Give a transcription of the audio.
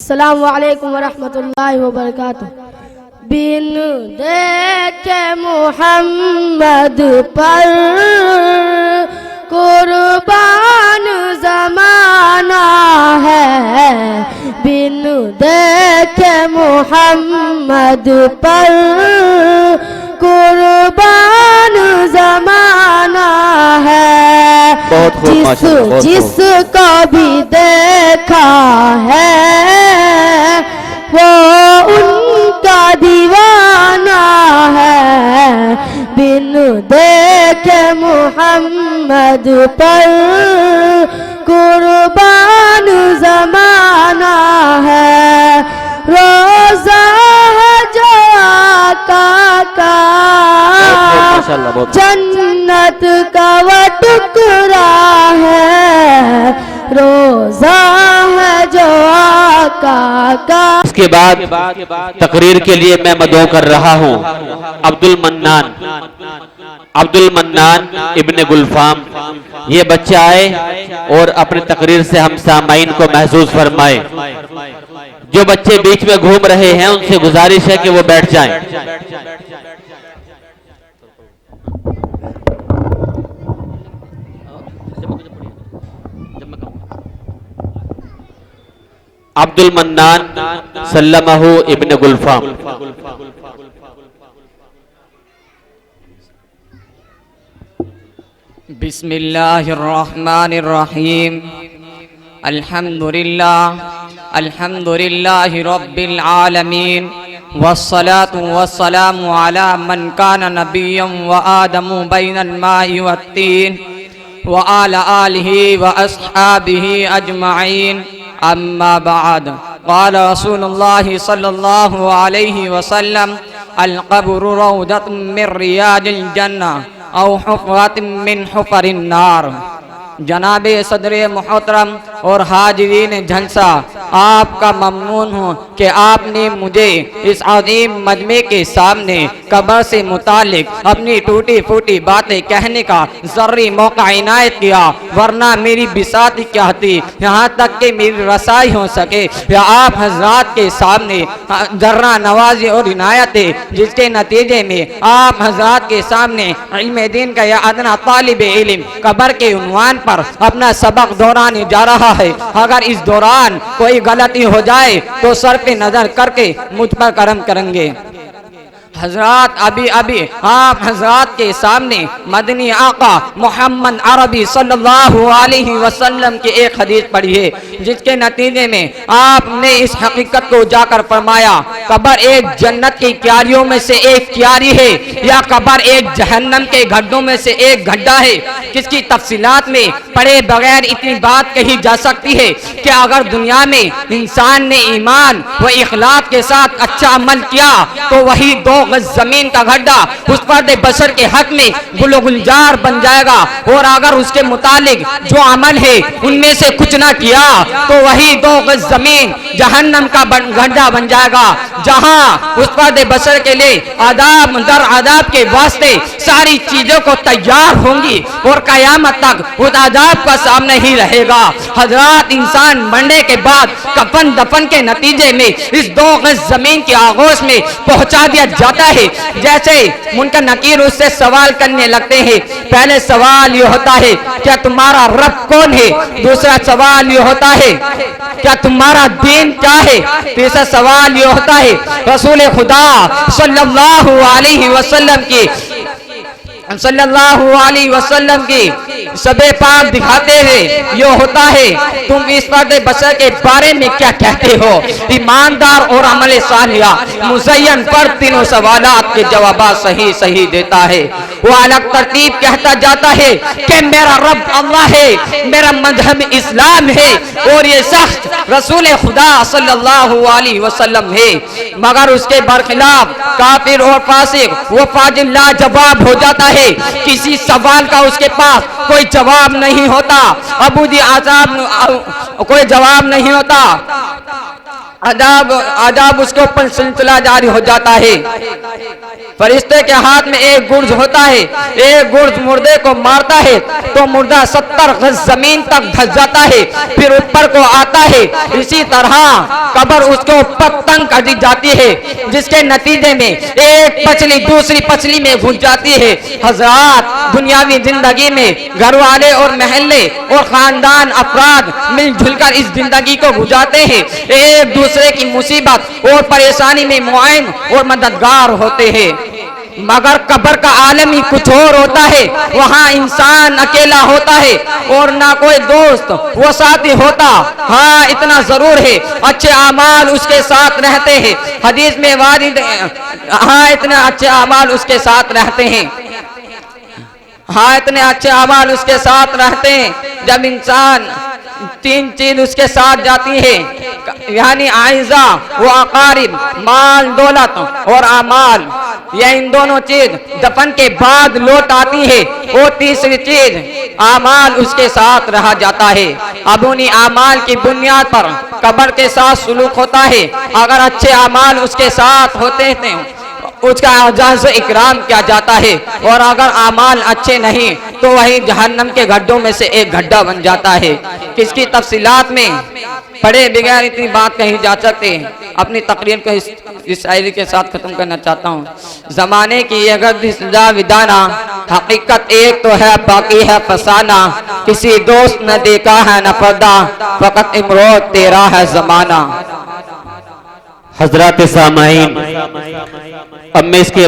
अस्सलामु अलैकुम वरहमतुल्लाहि वबरकातुह। बिन देखे मुहम्मद पर कुर्बान ज़माना है, बिन देखे मुहम्मद पर कुर्बान ज़माना है। जिसको भी देखा है वो उनका दीवाना है, बिन देखे मुहम्मद पर कुर्बान ज़माना है। रोज़ा है जो आका का जन्नत का वो टुकड़ा है, रोज़ा है जो आका का। इसके बाद तकरीर के लिए मैं मदऊ कर रहा हूँ अब्दुल मन्नान इब्ने गुलफाम। ये बच्चे आए और अपनी तकरीर से हम सामाईन को महसूस फरमाए। जो बच्चे बीच में घूम रहे हैं उनसे गुजारिश है कि वो बैठ जाएं। अब्दुल मन्नान सल्लमहु इब्ने गुलफाम। बिस्मिल्लाहिर्रहमानिर्रहीम। अल्हम्दुलिल्लाहि रब्बिल आलमीन वस्सलातु वस्सलामु अला मन काना नबिय्यन व आदमु बैनल माइ वत्तीन व अला आलिहि व अस्हाबिहि अजमईन। अम्मा बाद। क़ाल रसूलुल्लाहि सल्लल्लाहु अलैहि वसल्लम अल क़ब्रु रौदतुम मिन रियादिल जन्नह औ हुफ़रतुम मिन हुफ़रिन नार। जनाबे सदर मोहतरम और हाजिरीन जलसा, आपका ममनून हूँ कि आपने मुझे इस अजीम मजमे के सामने कब्र से मुतालिक अपनी टूटी फूटी बातें कहने का ज़र्री मौका इनायत किया, वरना मेरी बिसात क्या थी यहाँ तक कि मेरी रसाई हो सके। या आप हजरात के सामने जर्रा नवाजी और इनायत है, जिसके नतीजे में आप हजरात के सामने इल्म दीन का या अदना तालिब इल्म कब्र के उन्वान पर अपना सबक दोहराने जा रहा है। अगर इस दौरान कोई गलती हो जाए तो सर पे नजर करके मुझ पर करम करेंगे। हजरात अभी आप हजरात के सामने मदनी आका मोहम्मद अरबी सल्लल्लाहु अलैहि वसल्लम की एक हदीस पढ़ी है, जिसके नतीजे में आपने इस हकीकत को जाकर फरमाया, कब्र एक जन्नत की क्यारियों में से एक क्यारी है या कब्र एक जहन्नम के गड्ढों में से एक गड्ढा है। किसकी तफसीलात में पढ़े बगैर इतनी बात कही जा सकती है कि अगर दुनिया में इंसान ने ईमान व इखलास के साथ अच्छा अमल किया तो वही 2 गज जमीन का गड्ढा उस फर्द बशर के हक में गुलो गुलजार बन जाएगा। और अगर उसके मुतालिक जो अमल है उनमें से कुछ ना किया तो वही 2 गज जमीन जहन्नम का गड्ढा बन जाएगा, जहां उस फर्द बशर के लिए आदाब दर आदाब के वास्ते सारी चीजों को तैयार होंगी और कयामत तक उस आदाब का सामने ही रहेगा। हजरात, इंसान मरने के बाद कफन दफन के नतीजे में इस 2 गज जमीन की आगोश में पहुंचा दिया जाता है। जैसे मुनकर नकीर उससे सवाल करने लगते हैं। पहले सवाल ये होता है क्या तुम्हारा रब कौन है, दूसरा सवाल ये होता है क्या तुम्हारा दीन क्या है, तीसरा सवाल ये होता है रसूल खुदा सल्लल्लाहु अलैहि वसल्लम की सबे पाक दिखाते हैं। ये होता है तुम इस फर्द बशर के बारे में क्या कहते हो। ईमानदार और अमल सालिया मुज़य्यन पर तीनों सवालात के जवाब सही देता है। वो अलग तरतीब कहता जाता है कि मेरा रब अल्लाह है, मेरा मजहब इस्लाम है और ये शख्स रसूल खुदा सल्लल्लाहु अलैहि वसल्लम है। मगर उसके बरखिलाफ काफिर और फासिक वो फाजिल लाजवाब हो जाता है। किसी सवाल का उसके पास कोई जवाब नहीं होता। अबूदी आजाब कोई जवाब नहीं होता। आदाब उसके ऊपर सिलसिला जारी हो जाता है। फरिश्ते के हाथ में एक गुर्ज होता है, एक गुर्ज मुर्दे को मारता है तो मुर्दा 70 गज जमीन तक धस जाता है, फिर ऊपर को आता है। इसी तरह कब्र उसके ऊपर तंग कर दी जाती है, जिसके नतीजे में एक पचली दूसरी पचली में घुस जाती है। हजरात, दुनियावी जिंदगी में घर वाले और महल्ले और खानदान अफराद मिलजुल कर इस जिंदगी को गुजारते हैं, एक दूसरे की मुसीबत और परेशानी में मुआइन और मददगार होते हैं। मगर कब्र का आलम ही कुछ और होता है। वहाँ इंसान अकेला होता है और ना कोई दोस्त वो साथी होता। हाँ, इतना जरूर है, अच्छे अमाल उसके साथ रहते हैं। हदीस में वारिद, हाँ, इतने अच्छे अमाल उसके साथ रहते हैं। हाँ, इतने अच्छे अमाल उसके साथ रहते हैं। जब इंसान 3 चीज उसके साथ जाती है, यानी आइजा वो अकारिब, माल दौलत और अमाल, यह इन दोनों चीज दफन के बाद लौट आती है। और तीसरी चीज अमाल उसके साथ रहा जाता है। अब उन्हीं अमाल की बुनियाद पर कब्र के साथ सुलूक होता है। अगर अच्छे अमाल उसके साथ होते हैं उसका एजाज़ इकराम किया जाता है, और अगर अमाल अच्छे नहीं तो वही जहन्नम के गड्ढों में से एक गड्ढा बन जाता है। किसकी तफसीलात में पढ़े बगैर इतनी बात कही जा सकते। अपनी तकरीर को इस शायरी के साथ खत्म करना चाहता हूँ। जमाने की ये गर्दिश जा विदाना, हकीकत एक तो है बाकी है फसाना। किसी दोस्त न देखा है न पर्दा, फकत इमरोज तेरा है जमाना। हजरात सामाईन, अब मैं इसके